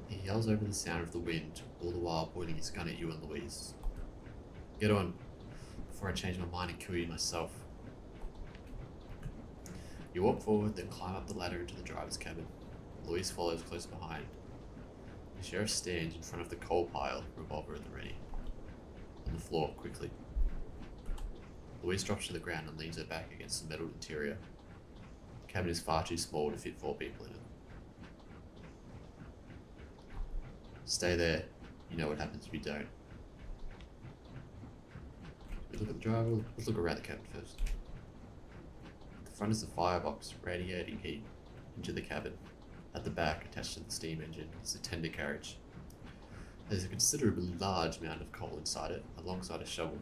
He yells over the sound of the wind, all the while pointing his gun at you and Louise. Get on, before I change my mind and kill you myself. You walk forward, then climb up the ladder into the driver's cabin. Louise follows close behind. The sheriff stands in front of the coal pile, revolver at the ready. On the floor, quickly. Louise drops to the ground and leans her back against the metal interior. The cabin is far too small to fit 4 people in it. Stay there. You know what happens if you don't. Let's look at the driver. Let's look around the cabin first. At the front is the firebox, radiating heat into the cabin. At the back, attached to the steam engine, is the tender carriage. There's a considerably large amount of coal inside it, alongside a shovel.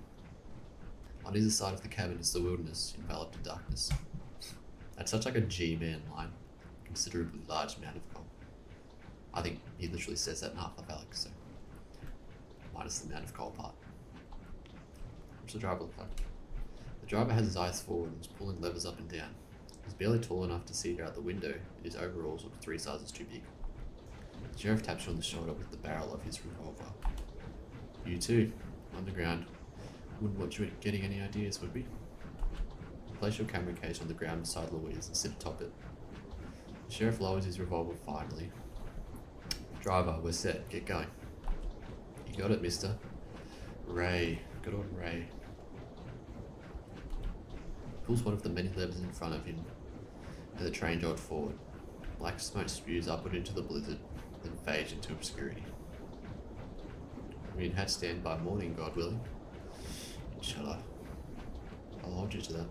On either side of the cabin is the wilderness, enveloped in darkness. That's such like a G-Man line. Considerably large amount of coal. I think he literally says that in Half-Life Alyx, so minus the amount of coal part. What's the driver look like? The driver has his eyes forward and is pulling levers up and down. He's barely tall enough to see out the window, and his overalls look 3 sizes too big. The sheriff taps you on the shoulder with the barrel of his revolver. You too, on the ground. Wouldn't want you getting any ideas, would we? Place your camera case on the ground beside Louise and sit atop it. The sheriff lowers his revolver finally. Driver, we're set. Get going. You got it, mister. Ray. Good old Ray. Pulls one of the many levers in front of him, and the train jogged forward. Black smoke spews upward into the blizzard, then fades into obscurity. We in hat stand by morning, God willing. Inshallah. I'll hold you to that.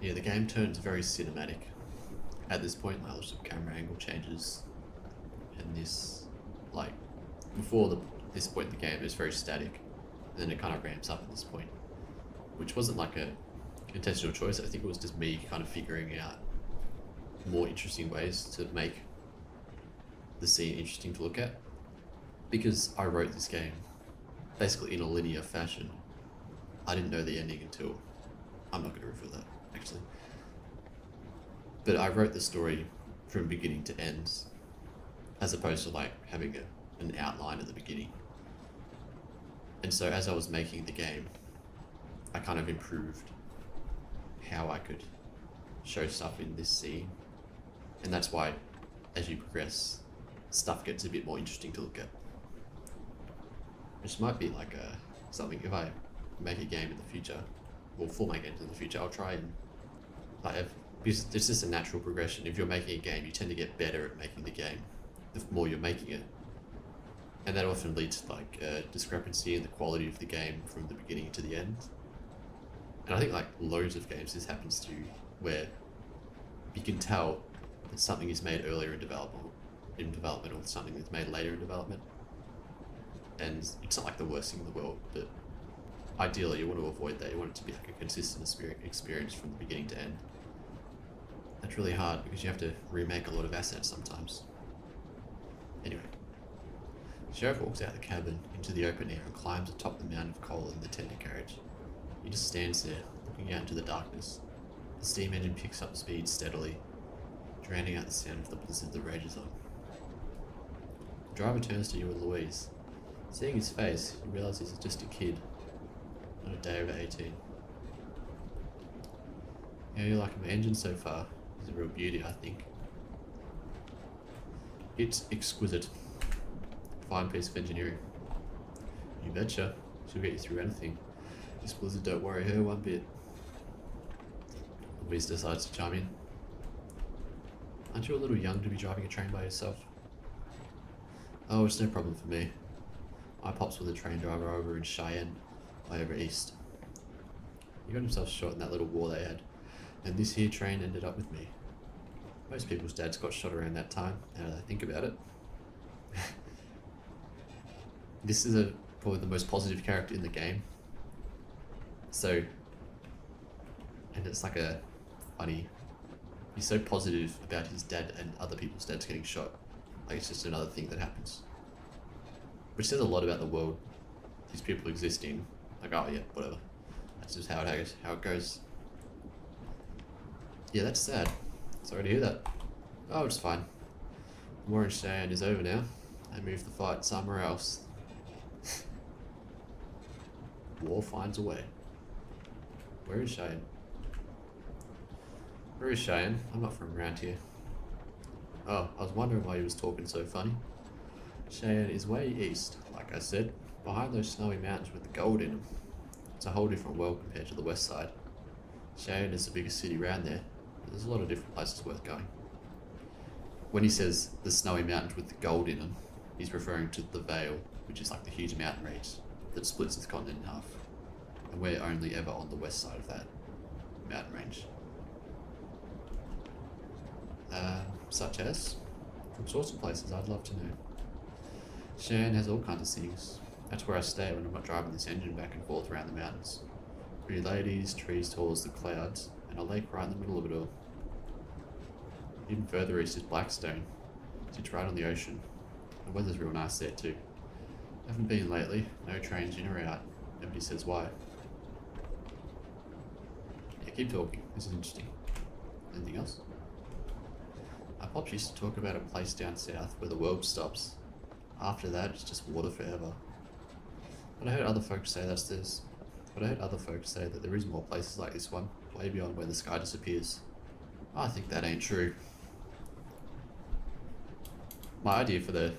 Yeah, the game turns very cinematic. At this point, my camera angle changes, and this, like, before this point in the game, it's very static, and then it kind of ramps up at this point, which wasn't like a intentional choice. I think it was just me kind of figuring out more interesting ways to make the scene interesting to look at, because I wrote this game basically in a linear fashion. I didn't know the ending until, I'm not going to reveal that actually, but I wrote the story from beginning to end, as opposed to like having an outline at the beginning. And so as I was making the game, I kind of improved how I could show stuff in this scene, and that's why as you progress, stuff gets a bit more interesting to look at. Which might be like something, if I make a game in the future, or format games in the future, I'll try and because it's just a natural progression. If you're making a game, you tend to get better at making the game the more you're making it, and that often leads to like a discrepancy in the quality of the game from the beginning to the end. And I think like loads of games this happens to, where you can tell that something is made earlier in development or something that's made later in development, and it's not like the worst thing in the world, but ideally you want to avoid that. You want it to be like a consistent experience from the beginning to end. That's really hard because you have to remake a lot of assets sometimes. Anyway, the sheriff walks out of the cabin into the open air and climbs atop the mound of coal in the tender carriage. He just stands there, looking out into the darkness. The steam engine picks up speed steadily, drowning out the sound of the blizzard that rages on. The driver turns to you and Louise. Seeing his face, you realise he's just a kid, not a day over 18. Yeah, you like my engine so far. It's a real beauty, I think. It's exquisite. Fine piece of engineering. You betcha. She'll get you through anything. This blizzard don't worry her one bit. Louise decides to chime in. Aren't you a little young to be driving a train by yourself? Oh, it's no problem for me. My pops was a train driver over in Cheyenne, way over east. He got himself shot in that little war they had, and this here train ended up with me. Most people's dads got shot around that time, now that I think about it. This is probably the most positive character in the game. So, and it's like a funny, he's so positive about his dad and other people's dads getting shot. Like it's just another thing that happens. Which says a lot about the world these people existing, like, oh yeah, whatever. That's just how it goes. Yeah, that's sad. Sorry to hear that. Oh, it's fine. War in Cheyenne is over now. They moved the fight somewhere else. War finds a way. Where is Cheyenne? Where is Cheyenne? I'm not from around here. Oh, I was wondering why he was talking so funny. Cheyenne is way east, like I said, behind those snowy mountains with the gold in them. It's a whole different world compared to the west side. Cheyenne is the biggest city around there, but there's a lot of different places worth going. When he says the snowy mountains with the gold in them, he's referring to the Vale, which is like the huge mountain range that splits the continent in half. And we're only ever on the west side of that mountain range. Such as? From sorts of places I'd love to know. Cheyenne has all kinds of things. That's where I stay when I'm not driving this engine back and forth around the mountains. Pretty ladies, trees tall as the clouds, and a lake right in the middle of it all. Even further east is Blackstone. Sits right on the ocean. The weather's real nice there too. Haven't been lately, no trains in or out. Nobody says why. Yeah, keep talking, this is interesting. Anything else? My pops used to talk about a place down south where the world stops. After that, it's just water forever. But I heard other folks say that there is more places like this one, way beyond where the sky disappears. I think that ain't true. My idea for the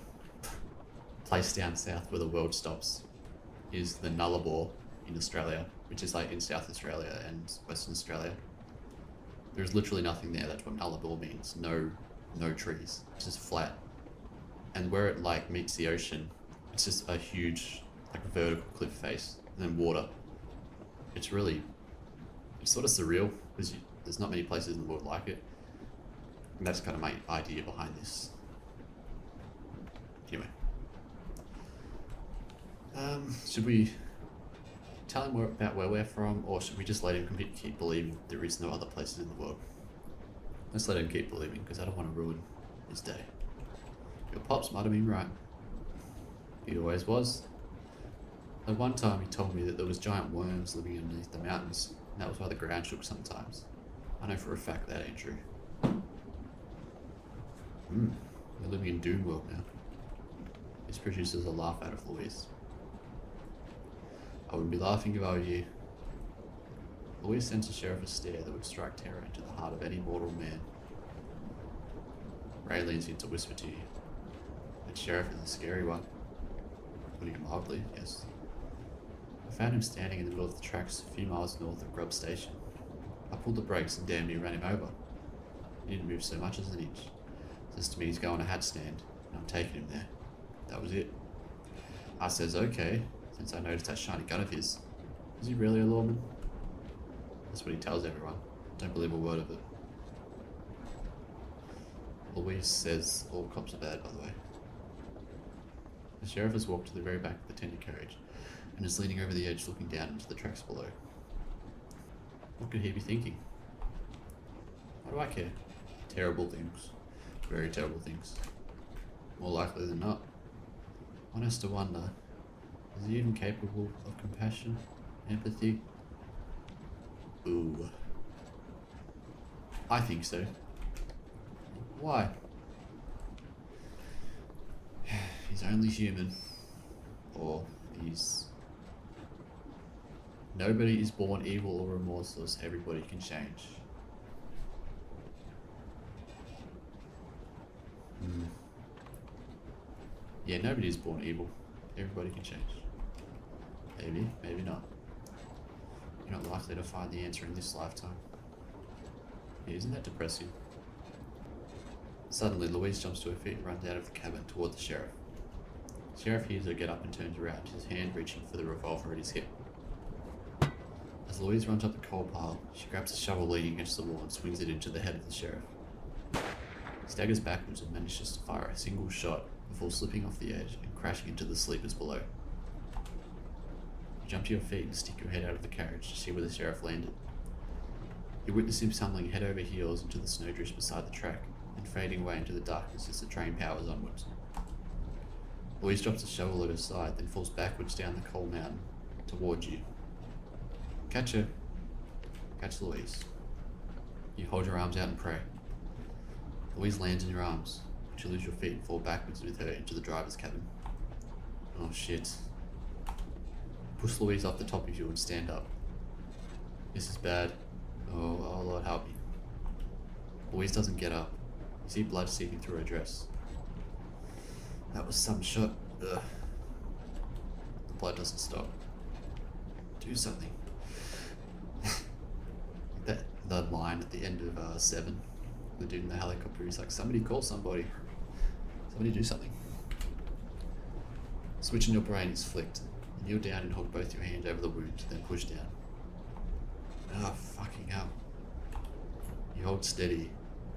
place down south where the world stops is the Nullarbor in Australia, which is like in South Australia and Western Australia. There's literally nothing there. That's what Nullarbor means. No trees. It's just flat. And where it like meets the ocean, it's just a huge like vertical cliff face and then water. It's sort of surreal because there's not many places in the world like it. And that's kind of my idea behind this. Anyway. Should we tell him more about where we're from, or should we just let him keep believing there is no other places in the world? Let's let him keep believing, because I don't want to ruin his day. Your pops might have been right. He always was. At one time he told me that there was giant worms living underneath the mountains, and that was why the ground shook sometimes. I know for a fact that ain't true. We're living in Doom World now. This produces a laugh out of Louise. I wouldn't be laughing if I were you. Louise sends the sheriff a stare that would strike terror into the heart of any mortal man. Ray leans in to whisper to you. That sheriff is a scary one. Putting it mildly, yes. I found him standing in the middle of the tracks a few miles north of Grub Station. I pulled the brakes and damn near ran him over. He didn't move so much as an inch. Says to me he's going to hat stand, and I'm taking him there. That was it. I says okay, since I noticed that shiny gun of his. Is he really a lawman? That's what he tells everyone. Don't believe a word of it. Louise says all cops are bad, by the way. The sheriff has walked to the very back of the tender carriage and is leaning over the edge looking down into the tracks below. What could he be thinking? Why do I care? Terrible things. Very terrible things. More likely than not. One has to wonder, is he even capable of compassion, empathy? Ooh. I think so. Why? He's only human. Or he's... Nobody is born evil or remorseless. Everybody can change. Yeah, nobody is born evil. Everybody can change. Maybe, maybe not. You're not likely to find the answer in this lifetime. Yeah, isn't that depressing? Suddenly, Louise jumps to her feet and runs out of the cabin toward the sheriff. The sheriff hears her get up and turns around, his hand reaching for the revolver at his hip. As Louise runs up the coal pile, she grabs a shovel leaning against the wall and swings it into the head of the sheriff. He staggers backwards and manages to fire a single shot before slipping off the edge and crashing into the sleepers below. You jump to your feet and stick your head out of the carriage to see where the sheriff landed. You witness him stumbling head over heels into the snowdrifts beside the track and fading away into the darkness as the train powers onwards. Louise drops a shovel at her side, then falls backwards down the coal mountain towards you. Catch her. Catch Louise. You hold your arms out and pray. Louise lands in your arms, but you lose your feet and fall backwards with her into the driver's cabin. Oh shit. Push Louise off the top of you and stand up. This is bad. Oh Lord, help me. Louise doesn't get up. You see blood seeping through her dress. That was some shot. Ugh. The blood doesn't stop. Do something. The line at the end of 7, the dude in the helicopter, he's like, somebody call somebody. Somebody do something. Switch in your brain is flicked. You kneel down and hold both your hands over the wound, then push down. Ah, fucking hell. You hold steady.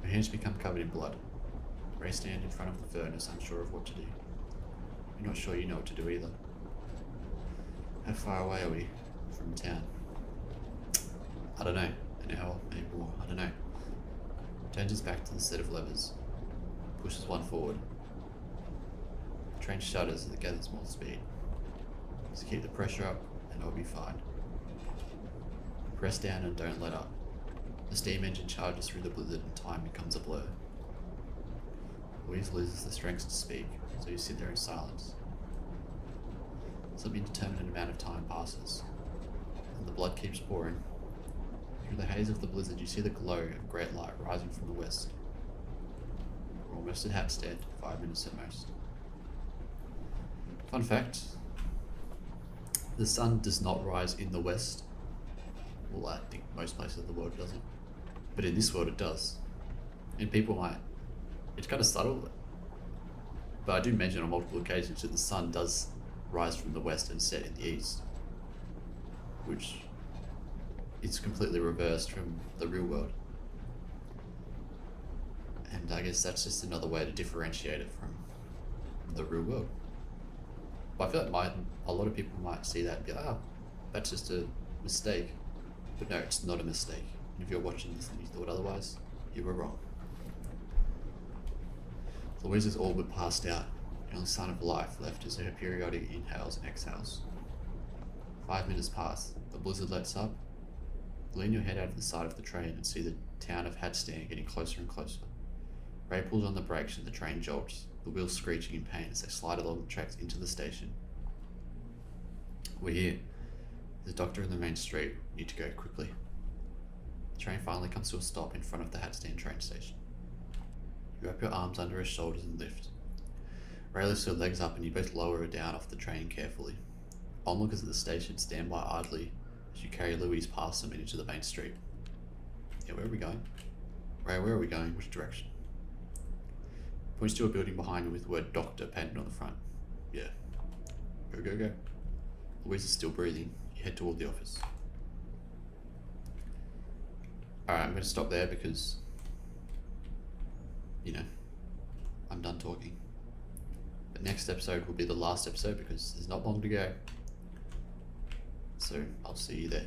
Your hands become covered in blood. Ray stand in front of the furnace, unsure of what to do. You're not sure you know what to do either. How far away are we from town? I don't know. An hour, maybe more, I don't know. Turns his back to the set of levers. Pushes one forward. The train shudders as it gathers more speed. Just keep the pressure up and it'll be fine. Press down and don't let up. The steam engine charges through the blizzard and time becomes a blur. Louise loses the strength to speak, so you sit there in silence. Some indeterminate amount of time passes, and the blood keeps pouring. Through the haze of the blizzard, you see the glow of great light rising from the west. We're almost at Hatstead, 5 minutes at most. Fun fact, the sun does not rise in the west. Well, I think most places of the world it doesn't. But in this world it does. And people might, it's kind of subtle, but I do mention on multiple occasions that the sun does rise from the west and set in the east, which it's completely reversed from the real world. And I guess that's just another way to differentiate it from the real world. But I feel like a lot of people might see that and be like, that's just a mistake. But no, it's not a mistake. And if you're watching this and you thought otherwise, you were wrong. Louise is all but passed out. The only sign of life left is her periodic inhales and exhales. 5 minutes pass. The blizzard lets up. Lean your head out of the side of the train and see the town of Hatstead getting closer and closer. Ray pulls on the brakes and the train jolts, the wheels screeching in pain as they slide along the tracks into the station. We're here. There's a doctor in the main street. We need to go quickly. The train finally comes to a stop in front of the Hatstead train station. You wrap your arms under her shoulders and lift. Ray lifts her legs up and you both lower her down off the train carefully. Onlookers at the station stand by idly as you carry Louise past them and into the main street. Yeah, where are we going? Ray, where are we going? Which direction? Points to a building behind you with the word doctor painted on the front. Yeah. Go, go, go. Louise is still breathing. You head toward the office. Alright, I'm going to stop there because, I'm done talking. But next episode will be the last episode because there's not long to go. So I'll see you there.